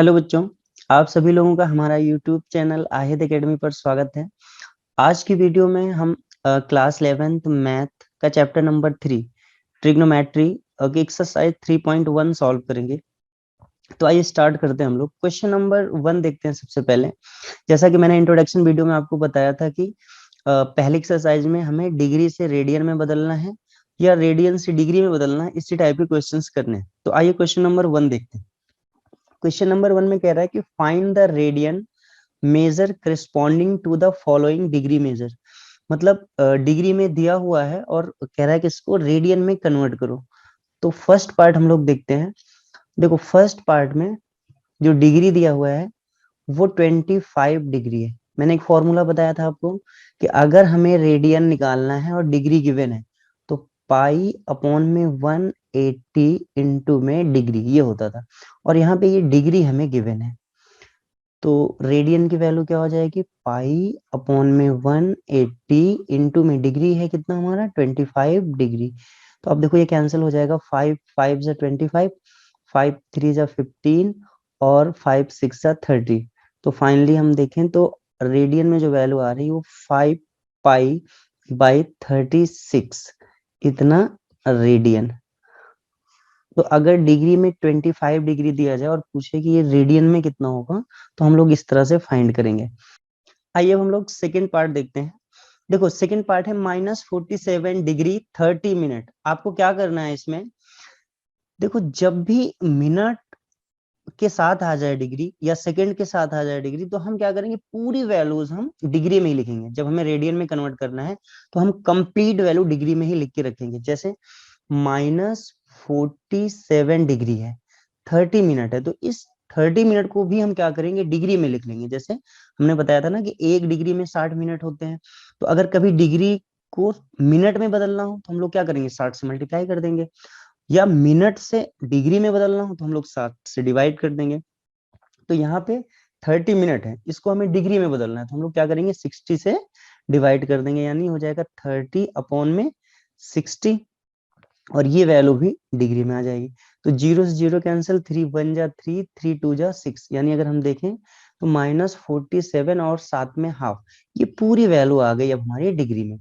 Hello बच्चों, आप सभी लोगों का हमारा यूट्यूब चैनल आहिद एकेडमी पर स्वागत है। आज की वीडियो में हम क्लास 11th मैथ का चैप्टर नंबर 3 ट्रिग्नोमेट्री की एक्सरसाइज 3.1 सॉल्व करेंगे। तो आइए स्टार्ट करते हैं। हम लोग क्वेश्चन नंबर 1 देखते हैं। सबसे पहले, जैसा कि मैंने इंट्रोडक्शन वीडियो में आपको बताया था कि पहली एक्सरसाइज में हमें डिग्री से रेडियन में बदलना है या रेडियन से डिग्री में बदलना है, इसी टाइप के क्वेश्चंस करने हैं। तो आइए क्वेश्चन नंबर 1 देखते हैं। क्वेश्चन नंबर 1 में कह रहा है कि find the radian measure corresponding to the following degree measure. मतलब डिग्री में दिया हुआ है और कह रहा है कि इसको रेडियन में कन्वर्ट करो। तो फर्स्ट पार्ट हम लोग देखते हैं। देखो, फर्स्ट पार्ट में जो डिग्री दिया हुआ है वो 25 डिग्री है। मैंने एक फॉर्मूला बताया था आपको कि अगर हमें रेडियन निकालना है और डिग्री गिवन है तो पाई अपॉन में 180 इंटू में डिग्री, ये होता था। और यहाँ पे ये डिग्री हमें गिवन है, तो रेडियन की वैल्यू क्या हो जाएगी, पाई अपॉन में 180 इंटू में डिग्री है कितना हमारा 25 डिग्री। तो अब देखो ये कैंसिल हो जाएगा, 5 5 जा 25, 5 3 जा 15 और 5 6 जा 30। तो फाइनली हम देखें तो रेडियन में जो वैल्यू आ रही है वो 5 पाई बाई 36 इतना रेडियन। तो अगर डिग्री में 25 डिग्री दिया जाए और पूछे कि ये रेडियन में कितना होगा, तो हम लोग इस तरह से फाइंड करेंगे। आइए अब हम लोग सेकेंड पार्ट देखते हैं। देखो, सेकेंड पार्ट है -47 डिग्री 30 मिनट। आपको क्या करना है इसमें, देखो जब भी मिनट के साथ आ जाए डिग्री या सेकंड के साथ आ जाए डिग्री, तो हम क्या करेंगे, पूरी वैल्यूज हम डिग्री में ही लिखेंगे। जब हमें रेडियन में कन्वर्ट करना है तो हम कंप्लीट वैल्यू डिग्री में ही लिख के रखेंगे। जैसे -47 डिग्री है, 30 मिनट है, तो इस 30 मिनट को भी हम क्या करेंगे, डिग्री में लिख लेंगे। जैसे हमने बताया था ना कि एक डिग्री में 60 मिनट होते हैं। तो अगर कभी डिग्री को मिनट में बदलना हो तो हम लोग क्या करेंगे, 60 से मल्टीप्लाई कर देंगे। या मिनट से डिग्री में बदलना हो तो हम लोग 60 से डिवाइड कर देंगे। तो यहाँ पे 30 मिनट है, इसको हमें डिग्री में बदलना है, तो हम लोग क्या करेंगे, 60 से डिवाइड कर देंगे, यानी हो जाएगा 30 अपॉन में 60, और ये वैल्यू भी डिग्री में आ जाएगी। तो 0 से 0 कैंसिल, 3 1 जा 3, 3 2 जा 6, यानी अगर हम देखें तो -47 और साथ में हाफ, ये पूरी वैल्यू आ गई अब हमारी डिग्री में।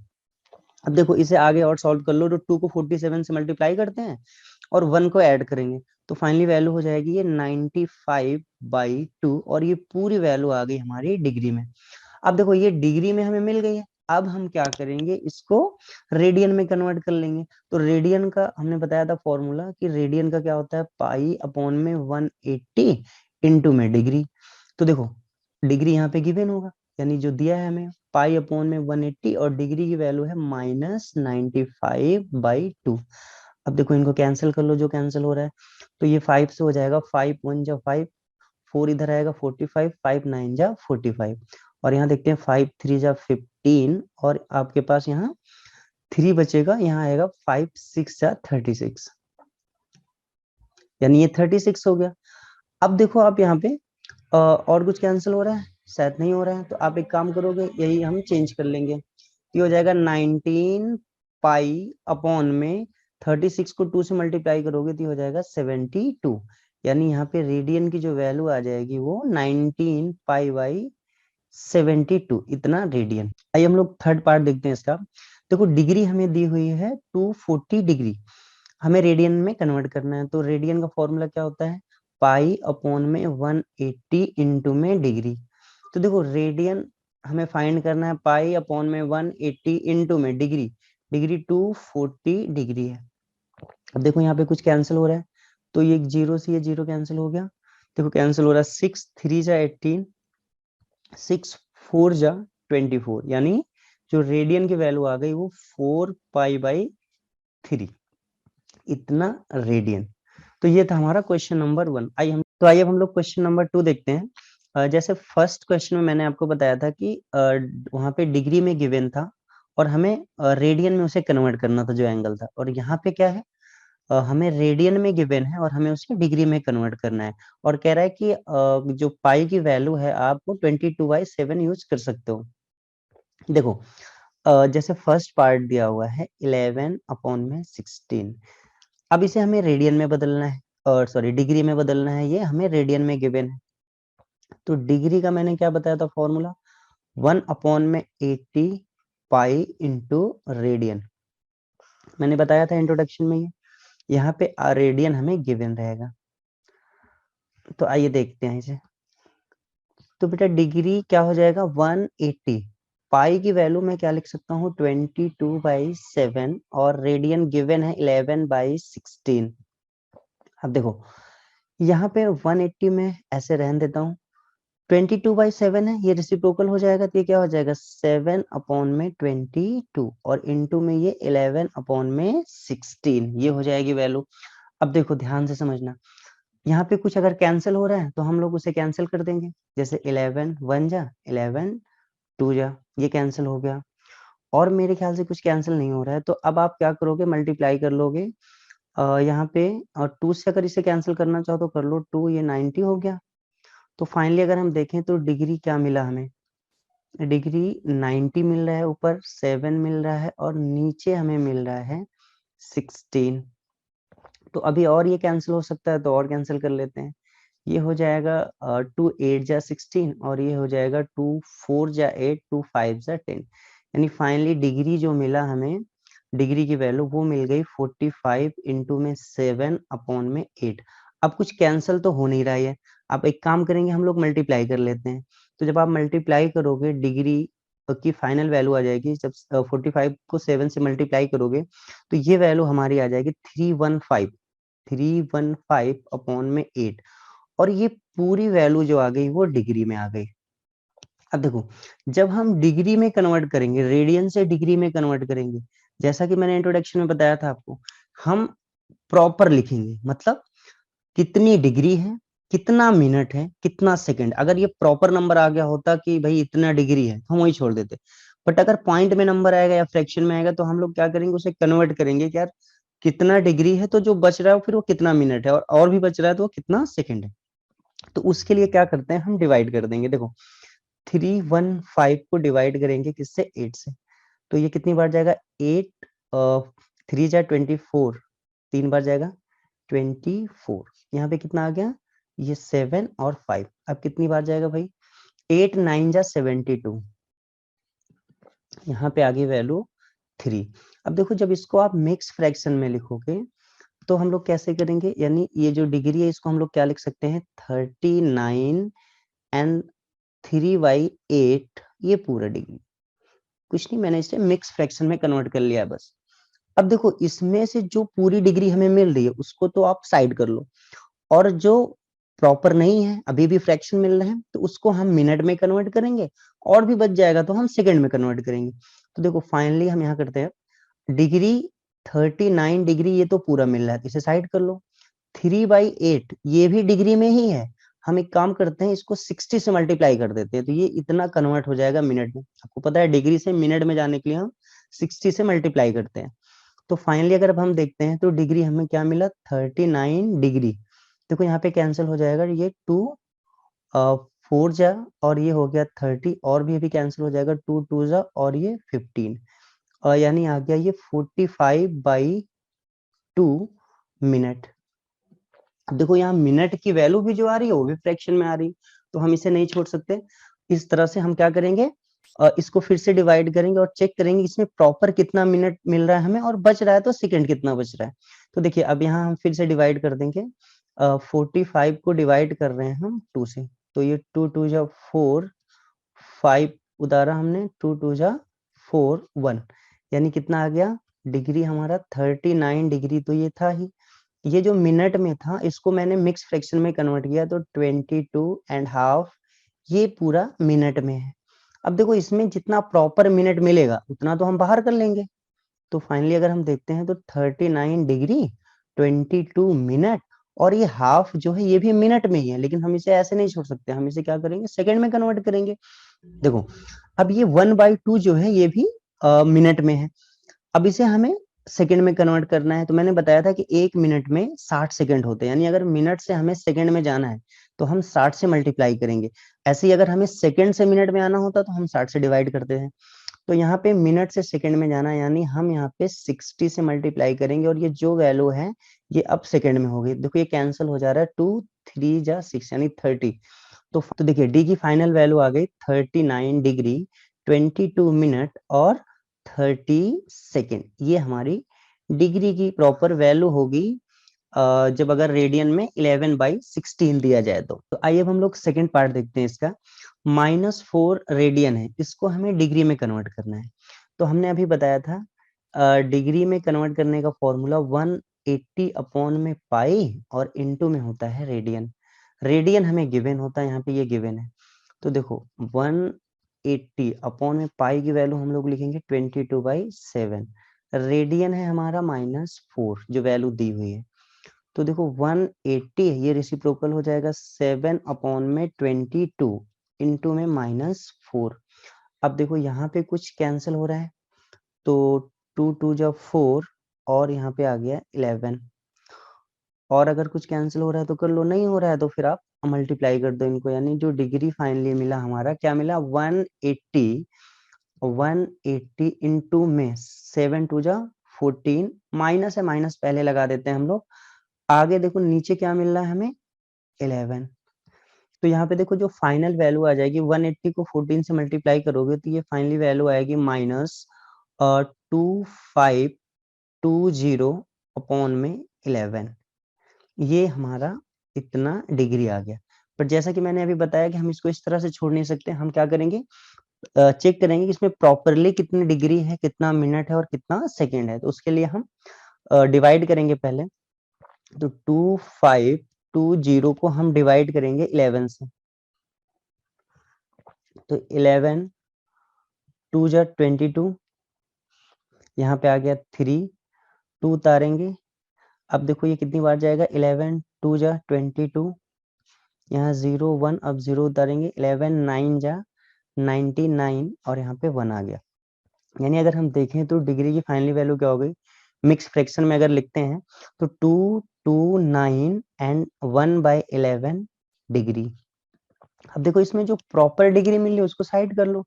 अब देखो इसे आगे और सॉल्व कर लो, तो 2 को 47 से मल्टीप्लाई करते हैं और 1 को ऐड करेंगे, तो फाइनली वैल्यू हो जाएगी ये 95/2, और ये पूरी वैल्यू आ गई हमारी डिग्री में। अब देखो ये डिग्री में हमें मिल गई है, अब हम क्या करेंगे, इसको रेडियन में कन्वर्ट कर लेंगे। तो रेडियन का हमने बताया था फॉर्मूला कि रेडियन का क्या होता है, पाई अपॉन में 180 इंटू में डिग्री। तो देखो डिग्री यहाँ पे गिवन होगा, यानी जो दिया है हमें पाई अपॉन में 180 और डिग्री की वैल्यू है -95/2। अब देखो इनको कैंसिल कर लो, जो कैंसिल हो रहा है, तो ये 5 से हो जाएगा, 5 1 जा 5, 4 इधर आएगा 45, 5 9 जा 45, और यहाँ देखते हैं 5 3 जा 15, और आपके पास यहाँ 3 बचेगा, यहाँ आएगा 5 6 जा 36, यानी ये 36 हो गया। अब देखो आप यहाँ पे और कुछ कैंसिल हो रहा है, शायद नहीं हो रहा है, तो आप एक काम करोगे, यही हम चेंज कर लेंगे। ये हो जाएगा 19 पाई अपॉन में 36 को 2 से मल्टीप्लाई करोगे तो ये हो जाएगा 72, यानी यहाँ पे रेडियन की जो वैल्यू आ जाएगी वो 19 पाई बाई 72 इतना रेडियन। आइए हम लोग थर्ड पार्ट देखते हैं इसका। देखो डिग्री हमें दी हुई है 240 डिग्री, हमें रेडियन में कन्वर्ट करना है। तो रेडियन का फॉर्मूला क्या होता है, पाई अपॉन में 180 इंटू में डिग्री। तो देखो रेडियन हमें फाइंड करना है, पाई अपॉन में 180 इंटू में डिग्री, डिग्री 240 डिग्री है। अब देखो यहाँ पे कुछ कैंसिल हो रहा है, तो ये 0 से ये 0 कैंसिल हो गया। देखो कैंसिल हो रहा है, 6 3 जा 18, 6 4 जा 24, यानी जो रेडियन की वैल्यू आ गई वो 4 पाई बाई 3 इतना रेडियन। तो ये था हमारा क्वेश्चन नंबर 1। आइए हम लोग क्वेश्चन नंबर 2 देखते हैं। जैसे फर्स्ट क्वेश्चन में मैंने आपको बताया था कि वहां पे डिग्री में गिवन था और हमें रेडियन में उसे कन्वर्ट करना था जो एंगल था, और यहाँ पे क्या है, हमें रेडियन में गिवन है और हमें उसे डिग्री में कन्वर्ट करना है। और कह रहा है कि जो पाई की वैल्यू है आप 22/7 यूज कर सकते हो। देखो जैसे फर्स्ट पार्ट दिया हुआ है 11 अपॉन में 16, अब इसे हमें रेडियन में बदलना है, और सॉरी डिग्री में बदलना है, ये हमें रेडियन में गिवन है। तो डिग्री का मैंने क्या बताया था फॉर्मूला, 1/80 पाई इंटू रेडियन, मैंने बताया था इंट्रोडक्शन में। ये यहाँ पे रेडियन हमें गिवन रहेगा। तो आइए देखते हैं इसे। तो बेटा डिग्री क्या हो जाएगा 180, पाई की वैल्यू मैं क्या लिख सकता हूँ 22/7, और रेडियन गिवन है 11/16। अब देखो यहाँ पे 180 में ऐसे रहने देता हूँ, 22/7 है, ये रेसिप्रोकल हो जाएगा, तो ये क्या हो जाएगा 7/22, और इनटू में ये 11/16, ये हो जाएगी वैल्यू। अब देखो ध्यान से समझना, यहाँ पे कुछ अगर कैंसिल हो रहा है तो हम लोग उसे कैंसिल कर देंगे, जैसे 11 1 जा 11 2 जा, ये कैंसिल हो गया। और मेरे ख्याल से कुछ कैंसिल नहीं हो रहा है, तो अब आप क्या करोगे, मल्टीप्लाई कर लोगे यहाँ पे, और 2 से अगर इसे कैंसिल करना चाहो तो कर लो, 2 ये 90 हो गया। तो फाइनली अगर हम देखें तो डिग्री क्या मिला हमें, डिग्री 90 मिल रहा है, ऊपर 7 मिल रहा है, और नीचे हमें मिल रहा है 16। तो अभी और ये कैंसिल हो सकता है, तो और कैंसिल कर लेते हैं। ये हो जाएगा 2 8 जा 16, और ये हो जाएगा 2 4 जा 8, 2 5 जा 10। यानी फाइनली डिग्री जो मिला हमें, डिग्री की वैल्यू वो मिल गई 45 इंटू में 7/8। अब कुछ कैंसिल तो हो नहीं रहा है, अब एक काम करेंगे, हम लोग मल्टीप्लाई कर लेते हैं। तो जब आप मल्टीप्लाई करोगे डिग्री की फाइनल वैल्यू आ जाएगी, जब 45 को 7 से मल्टीप्लाई करोगे तो ये वैल्यू हमारी आ जाएगी 315/8, और ये पूरी वैल्यू जो आ गई वो डिग्री में आ गई। अब देखो जब हम डिग्री में कन्वर्ट करेंगे, रेडियन से डिग्री में कन्वर्ट करेंगे, जैसा कि मैंने इंट्रोडक्शन में बताया था आपको, हम प्रॉपर लिखेंगे, मतलब कितनी डिग्री है, कितना मिनट है, कितना सेकंड। अगर ये प्रॉपर नंबर आ गया होता कि भाई इतना डिग्री है तो हम वही छोड़ देते, बट अगर पॉइंट में नंबर आएगा या फ्रैक्शन में आएगा तो हम लोग क्या करेंगे, उसे कन्वर्ट करेंगे कि यार कितना डिग्री है, तो जो बच रहा है फिर वो कितना मिनट है, और भी बच रहा है तो वो कितना सेकंड है। तो उसके लिए क्या करते हैं, हम डिवाइड कर देंगे। देखो 315 को डिवाइड करेंगे किससे, 8 से, तो ये कितनी बार जाएगा 8, 3 जा 24, 3 बार जाएगा 24। यहाँ पे कितना आ गया, ये 7 और 5, अब कितनी बार जाएगा भाई 8 9 जा 72, यहाँ पे आ गई वैल्यू 3। अब देखो जब इसको आप मिक्स फ्रैक्शन में लिखोगे तो हम लोग कैसे करेंगे, यानी ये जो डिग्री है इसको हम लोग क्या लिख सकते हैं 39 एंड 3/8, ये पूरा डिग्री, कुछ नहीं, मैंने इसे मिक्स फ्रैक्शन में कन्वर्ट कर लिया है बस। अब देखो इसमें से जो पूरी डिग्री हमें मिल रही है उसको तो आप साइड कर लो, और जो प्रॉपर नहीं है, अभी भी फ्रैक्शन मिल रहे हैं, तो उसको हम मिनट में कन्वर्ट करेंगे, और भी बच जाएगा तो हम सेकंड में कन्वर्ट करेंगे। तो देखो फाइनली हम यहाँ करते हैं, डिग्री 39 डिग्री ये तो पूरा मिल रहा है, इसे साइड कर लो। 3/8 ये भी डिग्री में ही है, हम एक काम करते हैं इसको 60 से मल्टीप्लाई कर देते हैं, तो ये इतना कन्वर्ट हो जाएगा मिनट में। आपको पता है डिग्री से मिनट में जाने के लिए हम 60 से मल्टीप्लाई करते हैं। तो फाइनली अगर अब हम देखते हैं तो डिग्री हमें क्या मिला 39 डिग्री। देखो यहाँ पे कैंसिल हो जाएगा, ये 2 4 जा, और ये हो गया 30, और भी अभी कैंसिल हो जाएगा 2 2 जा, और ये 15, यानी आ गया ये 45/2 मिनट। अब देखो यहाँ मिनट की वैल्यू भी जो आ रही है वो भी फ्रैक्शन में आ रही, तो हम इसे नहीं छोड़ सकते। इस तरह से हम क्या करेंगे, इसको फिर से डिवाइड करेंगे और चेक करेंगे इसमें प्रॉपर कितना मिनट मिल रहा है हमें, और बच रहा है तो सेकंड कितना बच रहा है। तो देखिए अब यहाँ हम फिर से डिवाइड कर देंगे, 45 को डिवाइड कर रहे हैं हम 2 से, तो ये 2 2 जा 4, 5 उतारा हमने, 2 2 जा 4 1, यानी कितना आ गया डिग्री हमारा 39 डिग्री, तो ये था ही। ये जो मिनट में था इसको मैंने मिक्स फ्रैक्शन में कन्वर्ट किया, तो 22.5 ये पूरा मिनट में है। अब देखो इसमें जितना प्रॉपर मिनट मिलेगा उतना तो हम बाहर कर लेंगे। तो फाइनली अगर हम देखते हैं तो 39 डिग्री 22 मिनट, और ये हाफ जो है ये भी मिनट में ही है, लेकिन हम इसे ऐसे नहीं छोड़ सकते, हम इसे क्या करेंगे सेकंड में कन्वर्ट करेंगे। देखो अब ये 1/2 जो है ये भी मिनट में है, अब इसे हमें सेकंड में कन्वर्ट करना है। तो मैंने बताया था कि 1 मिनट में 60 सेकंड होते हैं, यानी अगर मिनट से हमें सेकंड में जाना है तो हम 60 से मल्टीप्लाई करेंगे। ऐसे ही अगर हमें सेकंड से मिनट में आना होता तो हम 60 से डिवाइड करते हैं। तो यहाँ पे मिनट से सेकंड में जाना है, यानी हम यहाँ पे 60 से मल्टीप्लाई करेंगे, और ये जो वैल्यू है ये अब सेकंड में होगी। देखो ये कैंसिल हो जा रहा है, 2 3 जा 6 यानी 30। तो देखिए डी की फाइनल वैल्यू आ गई 39 डिग्री 22 मिनट और 30 सेकेंड। ये हमारी डिग्री की प्रॉपर वैल्यू होगी जब अगर रेडियन में 11/16 दिया जाए तो आइए अब हम लोग सेकेंड पार्ट देखते हैं इसका। -4 रेडियन है, इसको हमें डिग्री में कन्वर्ट करना है। तो हमने अभी बताया था डिग्री में कन्वर्ट करने का फॉर्मूला 180 अपॉन में पाई और इनटू में होता है रेडियन। रेडियन हमें गिवन होता है, यहाँ पे ये गिवन है। तो देखो 180 अपॉन में पाई की वैल्यू हम लोग लिखेंगे 22/7। रेडियन है हमारा -4 जो वैल्यू दी हुई है। तो देखो 180 ये रेसिप्रोकल हो जाएगा 7 अपॉन में 22 इंटू में -4। अब देखो यहाँ पे कुछ कैंसिल हो रहा है तो 2 2 जा 4 और यहाँ पे आ गया 11। और अगर कुछ कैंसिल हो रहा है तो कर लो, नहीं हो रहा है तो फिर आप मल्टीप्लाई कर दो इनको। यानी जो डिग्री फाइनली मिला हमारा क्या मिला 180 इंटू में 7 2 जा 14। माइनस है, माइनस पहले लगा देते हैं हम लोग। आगे देखो नीचे क्या मिल रहा है हमें 11। तो यहाँ पे देखो जो फाइनल वैल्यू आ जाएगी 180 को 14 से मल्टीप्लाई करोगे तो ये फाइनली वैल्यू आएगी -2520 अपॉन में 11। ये हमारा इतना डिग्री आ गया। पर जैसा कि मैंने अभी बताया कि हम इसको इस तरह से छोड़ नहीं सकते, हम क्या करेंगे चेक करेंगे कि इसमें प्रॉपरली कितनी डिग्री है, कितना मिनट है और कितना सेकेंड है। तो उसके लिए हम डिवाइड करेंगे पहले। तो 2520 को हम डिवाइड करेंगे 11 से। तो 11 2 जा 22, यहाँ पे आ गया 3, 2 उतारेंगे। अब देखो ये कितनी बार जाएगा 11 2 जा 22, यहाँ 0 1, अब 0 उतारेंगे 11 9 जा 99 और यहाँ पे 1 आ गया। यानी अगर हम देखें तो डिग्री की फाइनली वैल्यू क्या हो गई, मिक्स फ्रैक्शन में अगर लिखते हैं तो 229 एंड 1/11 डिग्री। अब देखो इसमें जो प्रॉपर डिग्री मिल रही है उसको साइड कर लो।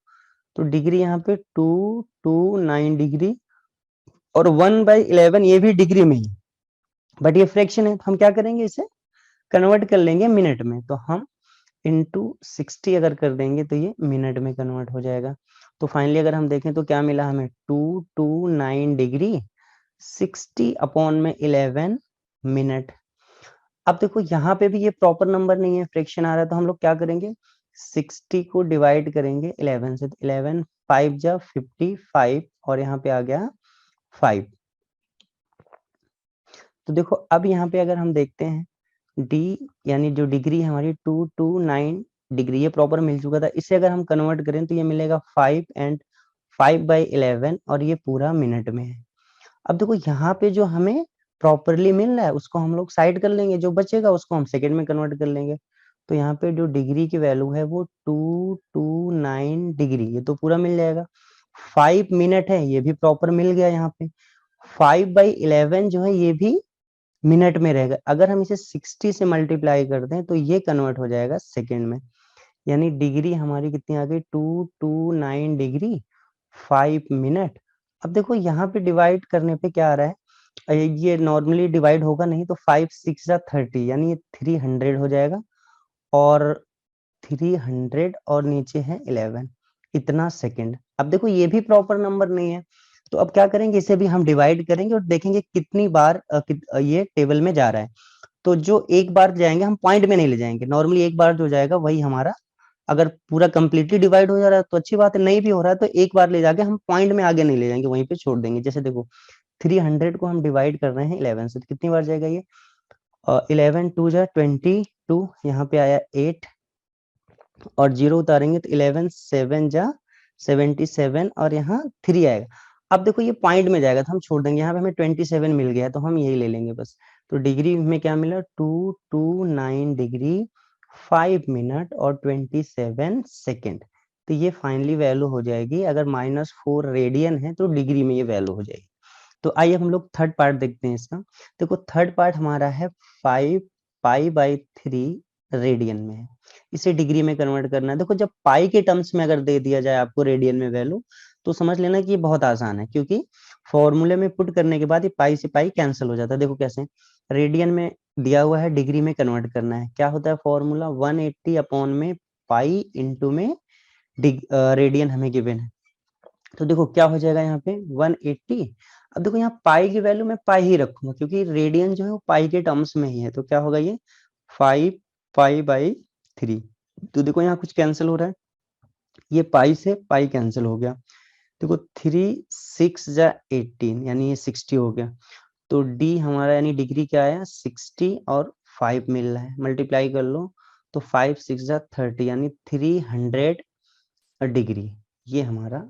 तो डिग्री यहाँ पे 229 डिग्री और 1/11 ये भी डिग्री में ही, बट ये फ्रैक्शन है तो हम क्या करेंगे इसे कन्वर्ट कर लेंगे मिनट में। तो हम इंटू 60 अगर कर देंगे तो ये मिनट में कन्वर्ट हो जाएगा। तो फाइनली अगर हम देखें तो क्या मिला हमें 229 डिग्री 60 अपॉन में 11 मिनट। अब देखो यहाँ पे भी ये प्रॉपर नंबर नहीं है, फ्रैक्शन आ रहा है, तो हम लोग क्या करेंगे 60 को डिवाइड करेंगे 11 से। 11 5 जा 55 और यहाँ पे आ गया 5। तो देखो अब यहाँ पे अगर हम देखते हैं डी यानी जो डिग्री है हमारी 229 डिग्री ये प्रॉपर मिल चुका था। इसे अगर हम कन्वर्ट करें तो ये मिलेगा 5 एंड 5/11 और ये पूरा मिनट में है। अब देखो यहाँ पे जो हमें प्रॉपरली मिल रहा है उसको हम लोग साइड कर लेंगे, जो बचेगा उसको हम सेकंड में कन्वर्ट कर लेंगे। तो यहाँ पे जो डिग्री की वैल्यू है वो 229 डिग्री ये तो पूरा मिल जाएगा। 5 मिनट है ये भी प्रॉपर मिल गया यहाँ पे। 5/11 जो है ये भी मिनट में रहेगा। अगर हम इसे 60 से मल्टीप्लाई कर दें तो ये कन्वर्ट हो जाएगा सेकेंड में। यानी डिग्री हमारी कितनी आ गई 229 डिग्री 5 मिनट। अब देखो यहाँ पे डिवाइड करने पे क्या आ रहा है, ये नॉर्मली डिवाइड होगा नहीं तो 5 6 जा 30 यानी ये 300 हो जाएगा और 300 और नीचे है 11 इतना सेकंड। अब देखो ये भी प्रॉपर नंबर नहीं है तो अब क्या करेंगे इसे भी हम डिवाइड करेंगे और देखेंगे कितनी बार ये टेबल में जा रहा है। तो जो एक बार जाएंगे हम पॉइंट में नहीं ले जाएंगे, नॉर्मली एक बार जो जाएगा वही हमारा, अगर पूरा कंप्लीटली डिवाइड हो जा रहा है तो अच्छी बात है, नहीं भी हो रहा है तो एक बार ले जाके हम पॉइंट में आगे नहीं ले जाएंगे, वहीं पे छोड़ देंगे। जैसे देखो 300 को हम डिवाइड कर रहे हैं 11 से तो कितनी बार जाएगा ये 11 2 जा 22, यहाँ पे आया 8 और 0 उतारेंगे तो 11 7 जा 77 और यहाँ 3 आएगा। अब देखो ये पॉइंट में जाएगा तो हम छोड़ देंगे, यहाँ पे हमें 27 मिल गया है तो हम यही ले लेंगे बस। तो डिग्री में क्या मिला 229 डिग्री 5 मिनट और 27 सेकेंड। तो ये फाइनली वैल्यू हो जाएगी, अगर -4 रेडियन है तो डिग्री में ये वैल्यू हो जाएगी। तो आइए हम लोग थर्ड पार्ट देखते हैं इसका। देखो थर्ड पार्ट हमारा है 5π/3 रेडियन में है, इसे डिग्री में कन्वर्ट करना है। देखो जब पाई के टर्म्स में अगर दे दिया जाए आपको रेडियन में वैल्यू तो समझ लेना कि ये बहुत आसान है, क्योंकि फॉर्मूले में पुट करने के बाद ये पाई से पाई कैंसिल हो जाता है। देखो कैसे, रेडियन में दिया हुआ है, डिग्री में कन्वर्ट करना है। क्या होता है फॉर्मूला, 180 अपॉन में पाई इंटू में रेडियन हमें गिवन है। तो देखो क्या हो जाएगा यहाँ पे 180। अब देखो यहाँ पाई की वैल्यू मैं पाई ही रखूंगा क्योंकि रेडियन जो है वो पाई के टर्म्स में ही है। तो क्या होगा ये 5 पाई बाई 3। तो देखो यहाँ कुछ कैंसिल हो रहा है, ये पाई से पाई कैंसिल हो गया। देखो 3 6 जा 18 यानी ये 60 हो गया। तो डी हमारा यानी डिग्री क्या आया 60 और 5 मिल रहा है, मल्टीप्लाई कर लो तो 5 6 जा 30 यानी 300 डिग्री। ये हमारा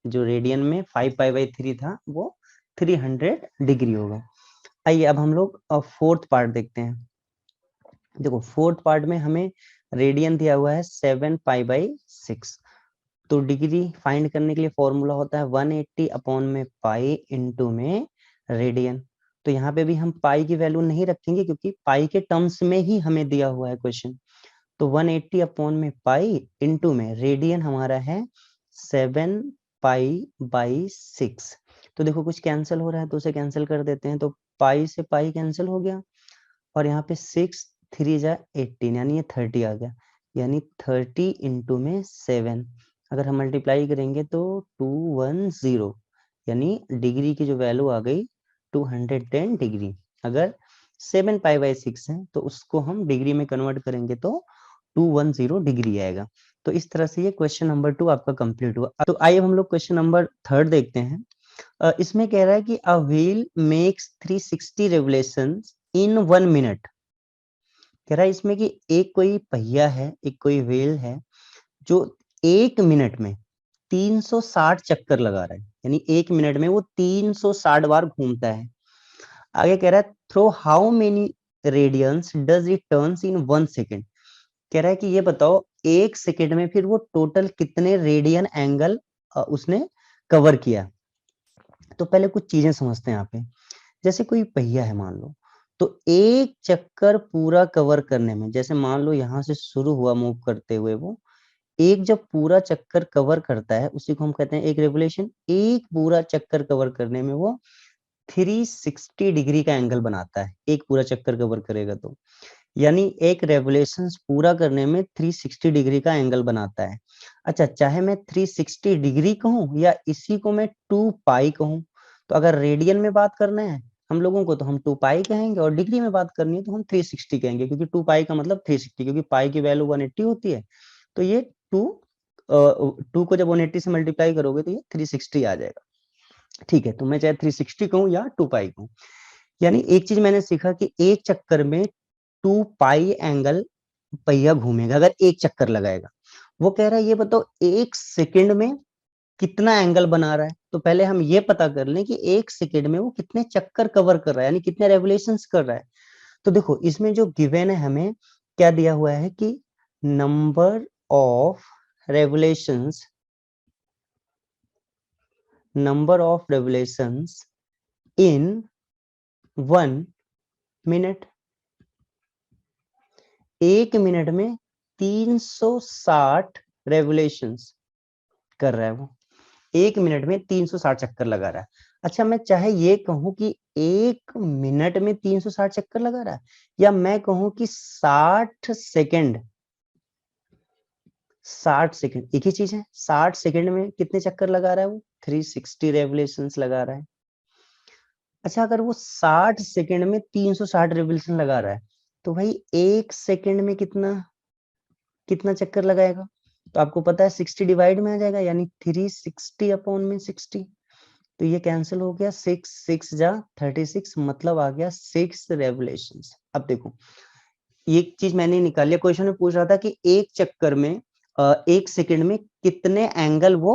जो रेडियन में 5 पाई बाई 3 था वो 300 डिग्री होगा। आइए अब हम लोग फोर्थ पार्ट देखते हैं। देखो फोर्थ पार्ट में हमें रेडियन दिया हुआ है 7 पाई बाई 6। तो डिग्री फाइंड करने के लिए फॉर्मूला होता है 180 अपॉन में पाई इंटू में रेडियन। तो यहाँ पे भी हम पाई की वैल्यू नहीं रखेंगे क्योंकि पाई के टर्म्स में ही हमें दिया हुआ है क्वेश्चन। तो 180 अपॉन में पाई इंटू में रेडियन हमारा है 7 पाई बाई 6। तो देखो कुछ कैंसिल हो रहा है तो उसे कैंसिल कर देते हैं। तो पाई से पाई कैंसिल हो गया और यहाँ पे 6 3 जा 18 यानी ये 30 आ गया, यानी 30 इंटू में 7 अगर हम मल्टीप्लाई करेंगे तो 210 यानी डिग्री की जो वैल्यू आ गई 210 डिग्री। अगर 7 पाई बाई 6 है तो उसको हम डिग्री में कन्वर्ट करेंगे तो 210 डिग्री आएगा। तो इस तरह से ये क्वेश्चन नंबर 2 आपका कंप्लीट हुआ। तो आइए हम लोग क्वेश्चन नंबर 3 देखते हैं। इसमें कह रहा है कि a wheel makes 360 revolutions in 1 minute. कह रहा है इसमें कि एक कोई पहिया है, एक कोई व्हील है जो 1 मिनट में 360 चक्कर लगा रहा है, यानी 1 मिनट में वो 360 बार घूमता है। आगे कह रहा है through how many radians does it turns in 1 second. कह रहा है कि ये बताओ 1 सेकेंड में फिर वो टोटल कितने रेडियन एंगल उसने कवर किया। तो पहले कुछ चीजें समझते हैं यहाँ पे। जैसे कोई पहिया है मान लो, तो एक चक्कर पूरा कवर करने में, जैसे मान लो यहाँ से शुरू हुआ मूव करते हुए, वो एक जब पूरा चक्कर कवर करता है उसी को हम कहते हैं एक रेवोल्यूशन। एक पूरा चक्कर कवर करने में वो 360 डिग्री का एंगल बनाता है, एक पूरा चक्कर कवर करेगा तो, यानी एक रेवोल्यूशन पूरा करने में 360 डिग्री का एंगल बनाता है। अच्छा, चाहे मैं 360 डिग्री कहूं या इसी को मैं 2 पाई कहूं। तो अगर रेडियन में बात करना है हम लोगों को तो हम 2 पाई कहेंगे, और डिग्री में बात करनी है तो हम 360 कहेंगे, क्योंकि 2 पाई का मतलब 360, क्योंकि पाई की वैल्यू 180 होती है। तो ये 2 को जब 180 से मल्टीप्लाई करोगे तो ये 360 आ जाएगा। ठीक है, तो मैं चाहे 360 कहूं या 2 पाई कहूं। यानी एक चीज मैंने सीखा कि एक चक्कर में 2 पाई एंगल पहिया घूमेगा अगर एक चक्कर लगाएगा। वो कह रहा है ये बताओ 1 सेकंड में कितना एंगल बना रहा है। तो पहले हम ये पता कर लें कि 1 सेकंड में वो कितने चक्कर कवर कर रहा है, यानी कितने रेवोल्यूशंस कर रहा है। तो देखो इसमें जो गिवन है हमें क्या दिया हुआ है कि number of revolutions in 1 minute. 1 minute में 360 रेवोल्यूशंस कर रहा है वो, 1 मिनट में 360 चक्कर लगा रहा है। अच्छा, मैं चाहे ये कहूं कि 1 मिनट में 360 चक्कर लगा रहा है, या मैं कहूं कि 60 सेकंड एक ही चीज है। 60 सेकंड में कितने चक्कर लगा रहा है वो 360 रेवोल्यूशंस लगा रहा है। अच्छा, अगर वो 60 सेकंड में 360 रेवोल्यूशन लगा रहा है तो भाई 1 सेकंड में कितना कितना चक्कर लगाएगा। तो आपको पता है 60 डिवाइड में आ जाएगा, यानी 360 अपॉन में 60। तो ये कैंसिल हो गया, 6 6 जा 36, मतलब आ गया 6 रेवोल्यूशंस। अब देखो एक चीज मैंने निकाली, क्वेश्चन में पूछ रहा था कि एक चक्कर में 1 सेकंड में कितने एंगल वो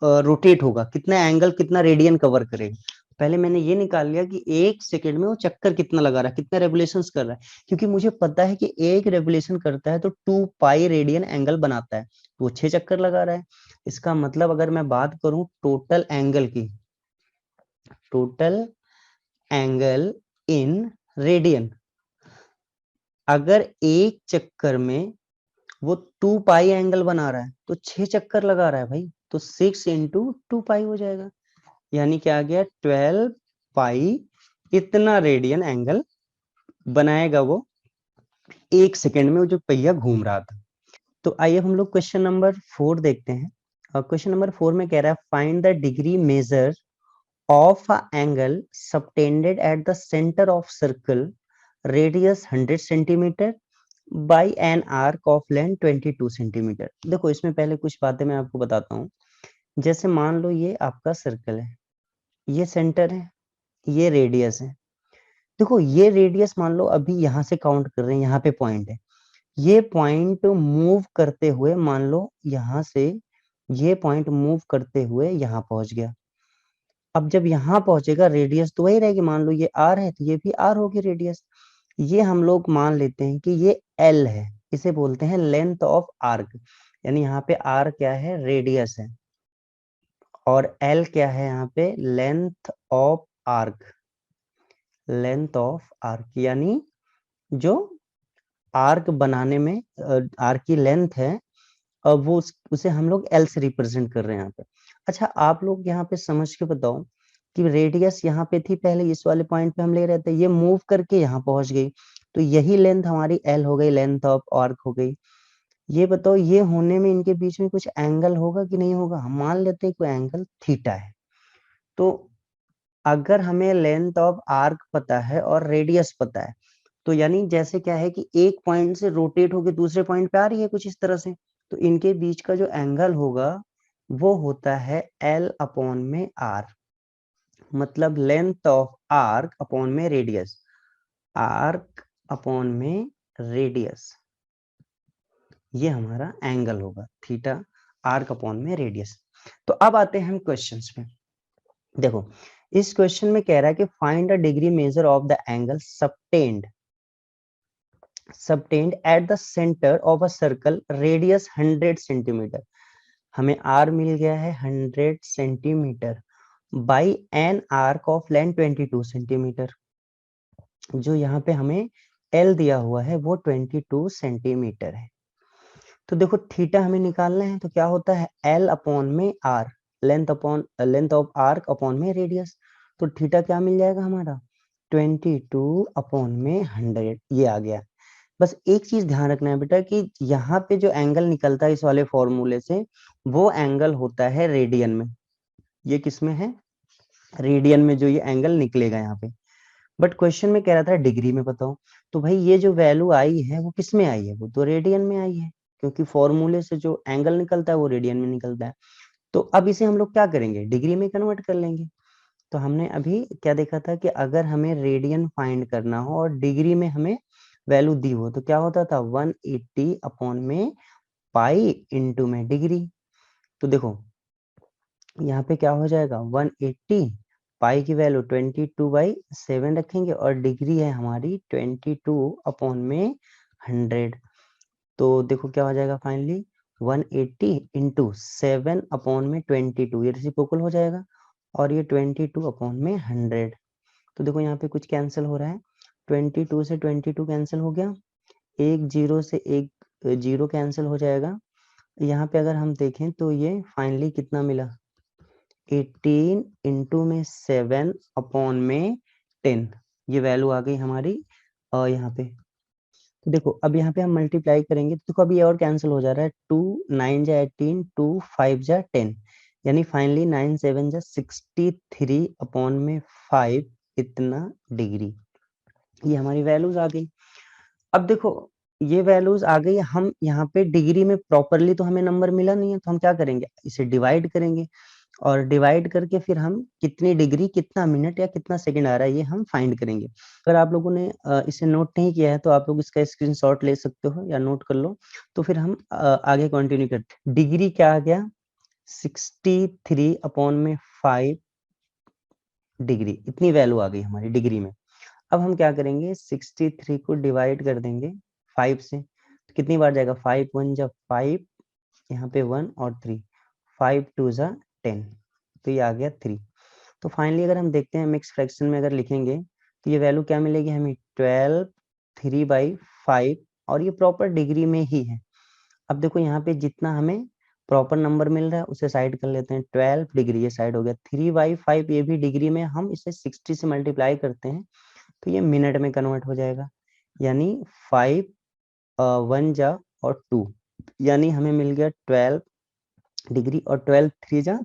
रोटेट होगा, कितना एंगल कितना रेडियन कवर करेगा। पहले मैंने ये निकाल लिया कि 1 सेकंड में वो चक्कर कितना लगा रहा है, कितने रेवोल्यूशंस कर रहा है, क्योंकि मुझे पता है कि एक रेवोल्यूशन करता है तो 2 पाई रेडियन एंगल बनाता है, तो वो 6 चक्कर लगा रहा है। इसका मतलब अगर मैं बात करूं टोटल एंगल की, टोटल एंगल इन रेडियन, अगर एक चक्कर में वो 2 पाई एंगल बना रहा है तो 6 चक्कर लगा रहा है भाई, तो 6 इंटू 2 पाई हो जाएगा। यानी क्या आ गया 12 पाई इतना रेडियन एंगल बनाएगा वो 1 सेकंड में, वो जो पहिया घूम रहा था। तो आइए हम लोग क्वेश्चन नंबर 4 देखते हैं। और क्वेश्चन नंबर 4 में कह रहा है find the degree measure of a angle subtended at the centre of circle radius 100 centimetre by an arc of length 22 centimetre. देखो इसमें पहले कुछ बातें मैं आपको बताता हूँ। जैसे मान लो ये आपका सर्कल है, ये सेंटर है, ये रेडियस है। देखो ये रेडियस मान लो अभी यहाँ से काउंट कर रहे हैं, यहाँ पे पॉइंट है, ये पॉइंट मूव करते हुए मान लो यहाँ से ये पॉइंट मूव करते हुए यहाँ पहुंच गया। अब जब यहाँ पहुंचेगा रेडियस तो वही रहेगी, मान लो ये आर है तो ये भी आर होगी रेडियस। ये हम लोग मान लेते हैं कि ये एल है, इसे बोलते हैं लेंथ ऑफ आर्क। यानी यहाँ पे आर क्या है, रेडियस है, और एल क्या है यहाँ पे, length of arc. Length of arc यानी जो आर्क बनाने में आर्क की लेंथ है, अब वो उसे हम लोग एल से रिप्रेजेंट कर रहे हैं यहाँ पे। अच्छा आप लोग यहाँ पे समझ के बताओ कि रेडियस यहाँ पे थी पहले, इस वाले पॉइंट पे हम ले रहे थे, ये मूव करके यहाँ पहुंच गई, तो यही लेंथ हमारी एल हो गई, लेंथ ऑफ आर्क हो गई। ये बताओ ये होने में इनके बीच में कुछ एंगल होगा कि नहीं होगा? हम मान लेते हैं कोई एंगल थीटा है। तो अगर हमें लेंथ ऑफ आर्क पता है और रेडियस पता है, तो यानी जैसे क्या है कि एक पॉइंट से रोटेट होकर दूसरे पॉइंट पे आ रही है कुछ इस तरह से, तो इनके बीच का जो एंगल होगा वो होता है एल अपॉन में आर। मतलब लेंथ ऑफ आर्क अपॉन में रेडियस, आर्क अपॉन में रेडियस, ये हमारा एंगल होगा थीटा, आर्क अपॉन में रेडियस। तो अब आते हैं हम क्वेश्चंस पे। देखो इस क्वेश्चन में कह रहा है कि find the degree measure of the angle subtend at the centre of a circle radius 100 centimetre. हमें आर मिल गया है 100 centimetre by an arc of length 22 centimetre. जो यहाँ पे हमें एल दिया हुआ है वो 22 सेंटीमीटर है। तो देखो थीटा हमें निकालना है, तो क्या होता है एल अपॉन में R, length of arc upon में रेडियस। तो थीटा क्या मिल जाएगा हमारा 22 अपॉन में 100, ये आ गया। बस एक चीज ध्यान रखना है बेटा कि यहाँ पे जो एंगल निकलता है इस वाले फॉर्मूले से, वो एंगल होता है रेडियन में। ये किस में है, रेडियन में जो ये एंगल निकलेगा यहाँ पे। बट क्वेश्चन में कह रहा था डिग्री में बताओ, तो भाई ये जो वैल्यू आई है वो किस में आई है, वो तो रेडियन में आई है, क्योंकि फॉर्मूले से जो एंगल निकलता है वो रेडियन में निकलता है। तो अब इसे हम लोग क्या करेंगे, डिग्री में कन्वर्ट कर लेंगे। तो हमने अभी क्या देखा था कि अगर हमें रेडियन फाइंड करना हो और डिग्री में हमें वैल्यू दी हो, तो क्या होता था 180 अपॉन में पाई इंटू में डिग्री। तो देखो यहाँ पे क्या हो जाएगा 180, पाई की वैल्यू 22/7 रखेंगे और डिग्री है हमारी 22 अपॉन में 100। तो देखो क्या हो जाएगा फाइनली 180 इंटू 7 अपॉन में 22, ये रेसिप्रोकल हो जाएगा, और ये 22 अपॉन में 100। तो देखो यहाँ पे कुछ कैंसिल हो रहा है, 22 से 22 कैंसिल हो गया, एक जीरो से एक जीरो कैंसिल हो जाएगा। यहाँ पे अगर हम देखें तो ये फाइनली कितना मिला 18 इंटू में 7 अपॉन में 10, ये वैल्यू आ गई हमारी यहाँ पे। तो देखो अब यहाँ पे हम मल्टीप्लाई करेंगे तो देखो अभी ये और कैंसिल हो जा रहा है, 2 9 जा 18, 2 5 जा 10, यानी फाइनली 9 7 जा 63 अपॉन में 5 इतना डिग्री, ये हमारी वैल्यूज आ गई। अब देखो ये वैल्यूज आ गई, हम यहाँ पे डिग्री में प्रॉपरली तो हमें नंबर मिला नहीं है, तो हम क्या करेंगे इसे डिवाइड करेंगे, और डिवाइड करके फिर हम कितनी डिग्री कितना मिनट या कितना सेकंड आ रहा है ये हम फाइंड करेंगे। अगर आप लोगों ने इसे नोट नहीं किया है तो आप लोग इसका स्क्रीनशॉट ले सकते हो या नोट कर लो, तो फिर हम आगे कंटिन्यू करते। डिग्री क्या आ गया 63 अपॉन में 5 डिग्री, इतनी वैल्यू आ गई हमारी डिग्री में। अब हम क्या करेंगे 63 को डिवाइड कर देंगे 5 से, तो कितनी बार जाएगा 5 1 जा 5, यहाँ पे 1 और 3, 5 2 जा 10, तो ये आ गया 3। तो फाइनली अगर हम देखते हैं मिक्स फ्रैक्शन में अगर लिखेंगे तो ये वैल्यू क्या मिलेगी हमें 12 3/5, और ये प्रॉपर डिग्री में ही है। अब देखो यहाँ पे जितना हमें प्रॉपर नंबर मिल रहा है उसे साइड कर लेते हैं। 12 डिग्री ये साइड हो गया। 3/5 ये भी डिग्री में, हम इसे 60 से मल्टीप्लाई करते हैं तो ये मिनट में कन्वर्ट हो जाएगा। यानी 5 1 जा और 2, यानी हमें मिल गया 12 डिग्री और 12 3 जा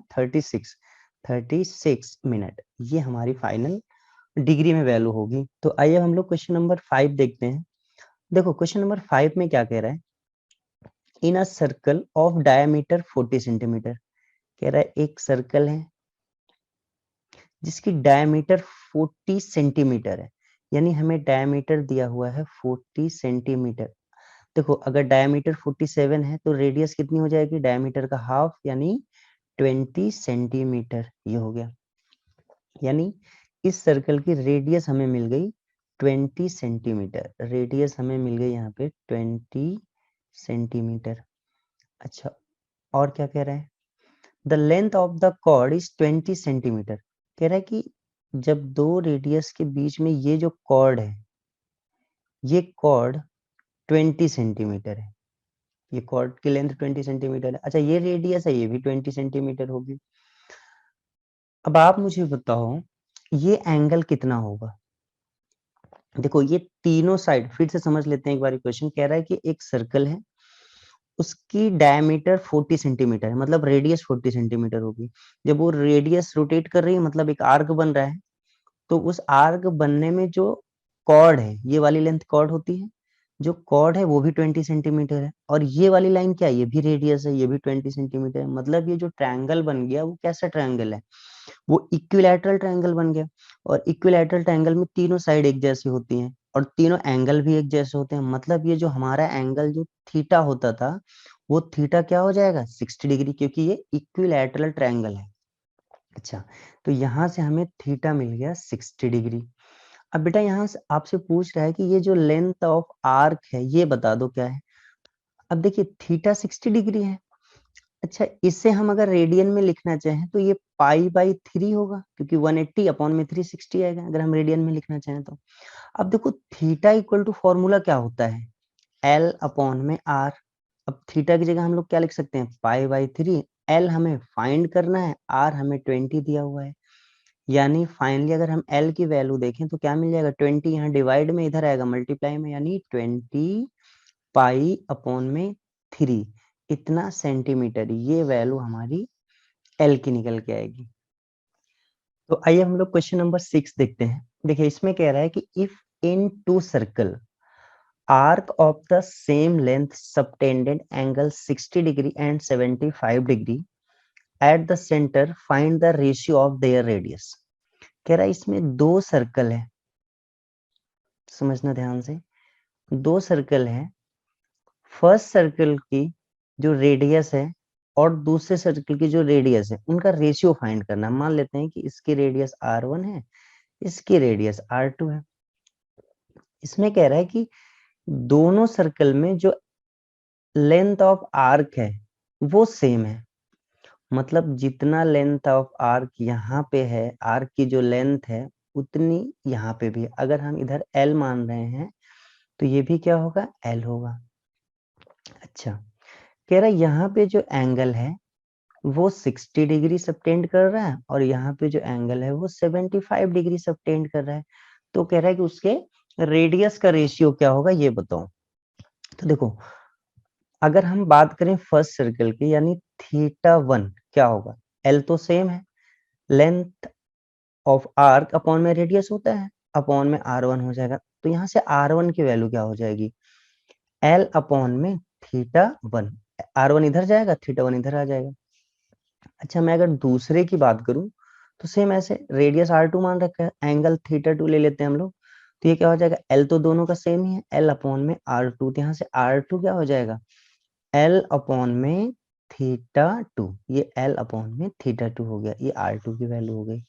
36 मिनट। ये हमारी फाइनल डिग्री में वैल्यू होगी। तो आइए हम लोग क्वेश्चन नंबर 5 देखते हैं। देखो क्वेश्चन नंबर 5 में क्या कह रहा है, in a circle of diameter 40 centimeter. कह रहा है एक सर्कल है जिसकी डायमीटर 40 सेंटीमीटर है, यानी हमें डायमीटर दिया हुआ है 40 सेंटीमीटर। देखो अगर डायमीटर 47 है तो रेडियस कितनी हो जाएगी, डायमीटर का हाफ यानी 20 सेंटीमीटर। ये हो गया, यानी इस सर्कल की रेडियस हमें मिल गई 20 सेंटीमीटर। रेडियस हमें मिल गई यहाँ पे 20 सेंटीमीटर। अच्छा, और क्या कह रहा है, the length of the chord is 20 centimetre. कह रहा है कि जब दो रेडियस के बीच में ये जो कॉर्ड है, ये कॉर्ड 20 सेंटीमीटर है, ये कॉर्ड की लेंथ 20 सेंटीमीटर है। अच्छा, ये रेडियस है, ये भी 20 सेंटीमीटर होगी। अब आप मुझे बताओ ये एंगल कितना होगा। देखो ये तीनों साइड फिर से समझ लेते हैं एक बार। क्वेश्चन कह रहा है कि एक सर्कल है, उसकी डायमीटर 40 सेंटीमीटर है, मतलब रेडियस 40 सेंटीमीटर होगी। जब वो रेडियस रोटेट कर रही है मतलब एक आर्क बन रहा है, तो उस आर्क बनने में जो कॉर्ड है, ये वाली लेंथ कॉर्ड होती है, जो कॉर्ड है वो भी 20 सेंटीमीटर है, और ये वाली लाइन क्या है, ये भी रेडियस है, ये भी 20 सेंटीमीटर है। मतलब ये जो ट्रायंगल बन गया वो कैसा ट्रायंगल है, वो इक्विलैटरल ट्रायंगल बन गया। और इक्विलैटरल ट्रायंगल में तीनों साइड एक जैसी होती हैं और तीनों एंगल भी एक जैसे होते हैं। मतलब ये जो हमारा एंगल जो थीटा होता था, वो थीटा क्या हो जाएगा 60 डिग्री, क्योंकि ये इक्विलैटरल ट्रायंगल है। अच्छा, तो यहाँ से हमें थीटा मिल गया 60 डिग्री। अब बेटा यहाँ से आपसे पूछ रहा है कि ये जो लेंथ ऑफ आर्क है ये बता दो क्या है। अब देखिए थीटा 60 डिग्री है। अच्छा, इसे हम अगर रेडियन में लिखना चाहें तो ये π/3 होगा, क्योंकि 180 अपॉन में 360 आएगा अगर हम रेडियन में लिखना चाहें तो। अब देखो थीटा इक्वल टू फॉर्मूला क्या होता है, L अपॉन में R। अब थीटा की जगह हम लोग क्या लिख सकते हैं, π/3। L हमें फाइंड करना है, R हमें 20 दिया हुआ है। यानी फाइनली अगर हम L की वैल्यू देखें तो क्या मिल जाएगा, 20 यहाँ डिवाइड में इधर आएगा मल्टीप्लाई में, यानी 20 पाई अपॉन में 3, इतना सेंटीमीटर। ये वैल्यू हमारी L की निकल के आएगी। तो आइए हम लोग क्वेश्चन नंबर 6 देखते हैं। देखिए इसमें कह रहा है कि if in two circle arc of the same length subtended angle 60 degree and 75 degree at the center find the ratio of their radius। कह रहा है इसमें दो सर्कल है, समझना ध्यान से, दो सर्कल है। फर्स्ट सर्कल की जो रेडियस है और दूसरे सर्कल की जो रेडियस है उनका रेशियो फाइंड करना। मान लेते हैं कि इसकी रेडियस r1 है, इसकी रेडियस r2 है। इसमें कह रहा है कि दोनों सर्कल में जो लेंथ ऑफ आर्क है वो सेम है। मतलब जितना लेंथ ऑफ आर्क यहाँ पे है, आर्क की जो लेंथ है उतनी यहाँ पे भी। अगर हम इधर L मान रहे हैं तो ये भी क्या होगा, L होगा। अच्छा, कह रहा है यहाँ पे जो एंगल है वो 60 डिग्री सबटेंड कर रहा है और यहाँ पे जो एंगल है वो 75 डिग्री सबटेंड कर रहा है। तो कह रहा है कि उसके रेडियस का रेशियो क्या होगा ये बताओ। तो देखो अगर हम बात करें फर्स्ट सर्कल की, यानी θ1 क्या होगा, L तो सेम है, लेंथ ऑफ आर्क अपॉन में रेडियस होता है, अपॉन में r1 हो जाएगा। तो यहाँ से r1 की वैल्यू क्या हो जाएगी, L अपॉन में θ1। r1 इधर जाएगा, θ1 इधर आ जाएगा। अच्छा, मैं अगर दूसरे की बात करूं तो सेम ऐसे रेडियस r2 मान रखा है, एंगल θ2 ले लेते हैं हम लोग। तो ये क्या हो जाएगा, L तो दोनों का सेम ही है, L अपॉन में r2। तो यहाँ से r2 क्या हो जाएगा, L अपॉन में θ2। ये L अपॉन में θ2 हो गया, ये r2 की वैल्यू हो गई।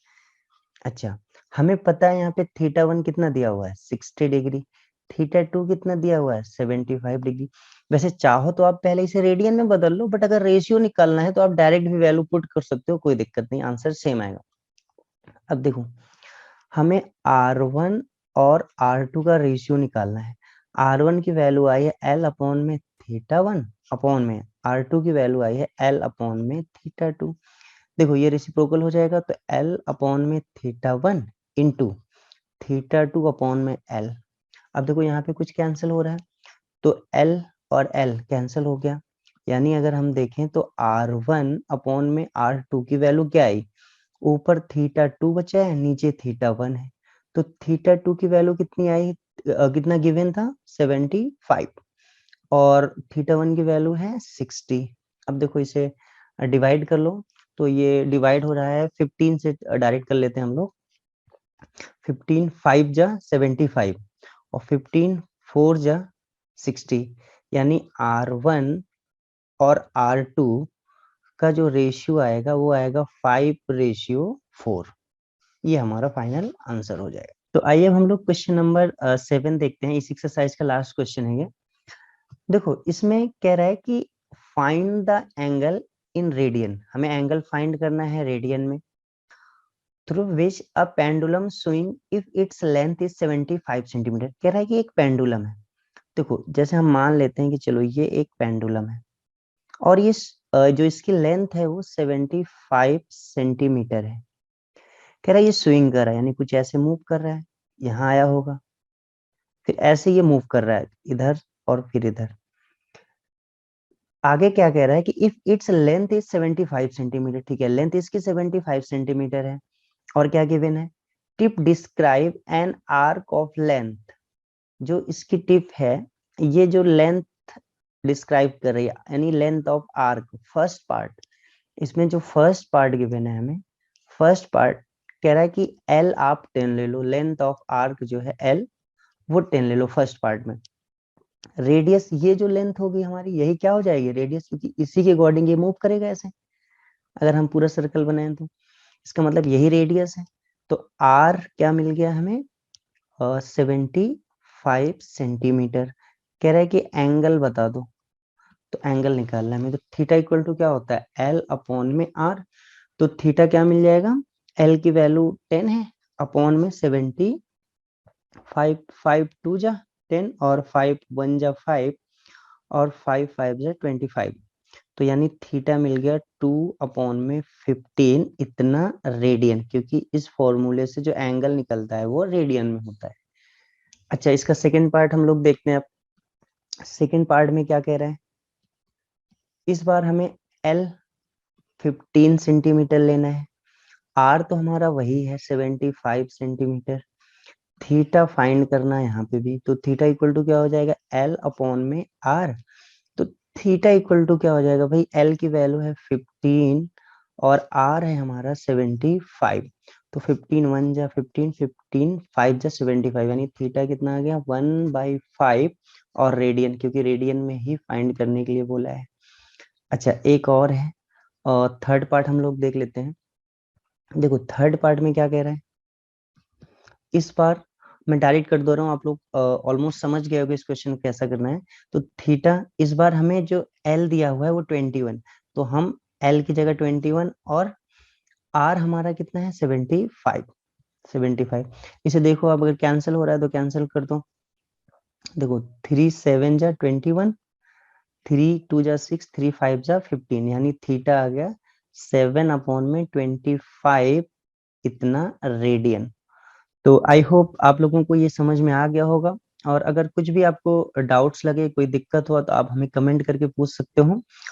अच्छा, हमें पता है यहाँ पे θ1 कितना दिया हुआ है 60 डिग्री, θ2 कितना दिया हुआ है 75 डिग्री। वैसे चाहो तो आप पहले इसे रेडियन में बदल लो, बट अगर रेशियो निकालना है तो आप डायरेक्ट भी वैल्यू पुट कर सकते हो, कोई दिक्कत नहीं, आंसर सेम आएगा। अब देखो हमें r1 और r2 का रेशियो निकालना है। r1 की वैल्यू आई है L अपॉन में θ1 अपॉन में R2 की वैल्यू आई है L अपॉन में थीटा 2। देखो ये रेसिप्रोकल हो जाएगा तो L अपॉन में थीटा 1 इंटू थीटा 2 अपॉन में L। अब देखो यहाँ पे कुछ कैंसिल हो रहा है तो L और L कैंसिल हो गया, यानी अगर हम देखें तो R1 अपॉन में R2 की वैल्यू क्या आई, ऊपर थीटा 2 बचा है, नीचे थीटा 1 है, तो थीटा 2 की वैल्यू कितनी आई, कितना गिवन था 75 और थीटा 1 की वैल्यू है 60। अब देखो इसे डिवाइड कर लो तो ये डिवाइड हो रहा है 15 से, डायरेक्ट कर लेते हैं हम लोग। 15 5 जा 75 और 15 4 जा 60, यानी R1 और R2 का जो रेशियो आएगा वो आएगा 5:4। ये हमारा फाइनल आंसर हो जाएगा। तो आइए अब हम लोग क्वेश्चन नंबर 7 देखते हैं। इस एक्सरसाइज का लास्ट क्वेश्चन है ये। देखो इसमें कह रहा है कि find the angle in radian, हमें एंगल फाइंड करना है रेडियन में, through which a pendulum swing if its length is 75 centimetre. कह रहा है कि एक पेंडुलम है। देखो जैसे हम मान लेते हैं कि चलो ये एक पेंडुलम है और ये जो इसकी लेंथ है वो 75 सेंटीमीटर है। कह रहा है ये स्विंग कर रहा है, यानी कुछ ऐसे मूव कर रहा है, यहाँ आया होगा, फिर ऐसे ये मूव कर रहा है इधर और फिर इधर। आगे क्या कह रहा है कि if its length is 75 centimetre, ठीक है, लेंथ इसकी 75 सेंटीमीटर है और क्या गिवन है, tip describe an arc of length. जो इसकी टिप है, ये जो लेंथ डिस्क्राइब कर रही है, यानी length of arc first part, इसमें जो फर्स्ट पार्ट गिवन है हमें, फर्स्ट पार्ट कह रहा है कि एल आप 10 ले लो, लेंथ ऑफ आर्क जो है एल वो 10 ले लो फर्स्ट पार्ट में। रेडियस ये जो लेंथ होगी हमारी यही क्या हो जाएगी रेडियस, क्योंकि इसी के अकॉर्डिंग ये मूव करेगा ऐसे। अगर हम पूरा सर्कल बनाएं तो इसका मतलब यही रेडियस है। तो आर क्या मिल गया हमें, 75 सेंटीमीटर। कह रहा है कि एंगल बता दो, तो एंगल निकालना है हमें, तो थीटा इक्वल टू क्या होता है एल अपॉन में आर। तो थीटा क्या मिल जाएगा, एल की वैल्यू 10 है अपॉन में 75, 5 2 जा 10 और 5 1 जा 5 और 5 5 जा 25, तो यानी थीटा मिल गया 2 अपॉन में 15 इतना रेडियन, क्योंकि इस फॉर्मूले से जो एंगल निकलता है वो रेडियन में होता है। अच्छा इसका सेकंड पार्ट हम लोग देखते हैं। अब सेकंड पार्ट में क्या कह रहा है, इस बार हमें एल 15 सेंटीमीटर लेना है, आर तो हमारा वही है 75 सेंटीमीटर, थीटा फाइंड करना है यहाँ पे भी, तो थीटा इक्वल टू क्या हो जाएगा एल अपॉन में आर। तो थीटा इक्वल टू क्या हो जाएगा भाई, एल की वैल्यू है 15 और आर है हमारा 75, तो 15 1 जा 15, 15 5 जा 75, यानी थीटा कितना आ गया 1/5 और रेडियन, क्योंकि रेडियन में ही फाइंड करने के लिए बोला है। अच्छा एक और है, और थर्ड पार्ट हम लोग देख लेते हैं। देखो थर्ड पार्ट में क्या कह रहा है, इस बार मैं डायरेक्ट कर दो रहा हूँ, आप लोग ऑलमोस्ट समझ गए होगे इस क्वेश्चन को कैसा करना है। तो थीटा इस बार हमें जो एल दिया हुआ है वो 21, तो हम एल की जगह 21 और आर हमारा कितना है 75। इसे देखो अब अगर कैंसिल हो रहा है तो कैंसिल कर दो। देखो 3 7 जा 21, 3 2 जा 6, 3 5 जा 15, यानी थीटा आ गया 7 अपॉन में 25 इतना रेडियन। तो आई होप आप लोगों को ये समझ में आ गया होगा, और अगर कुछ भी आपको डाउट्स लगे, कोई दिक्कत हुआ तो आप हमें कमेंट करके पूछ सकते हो।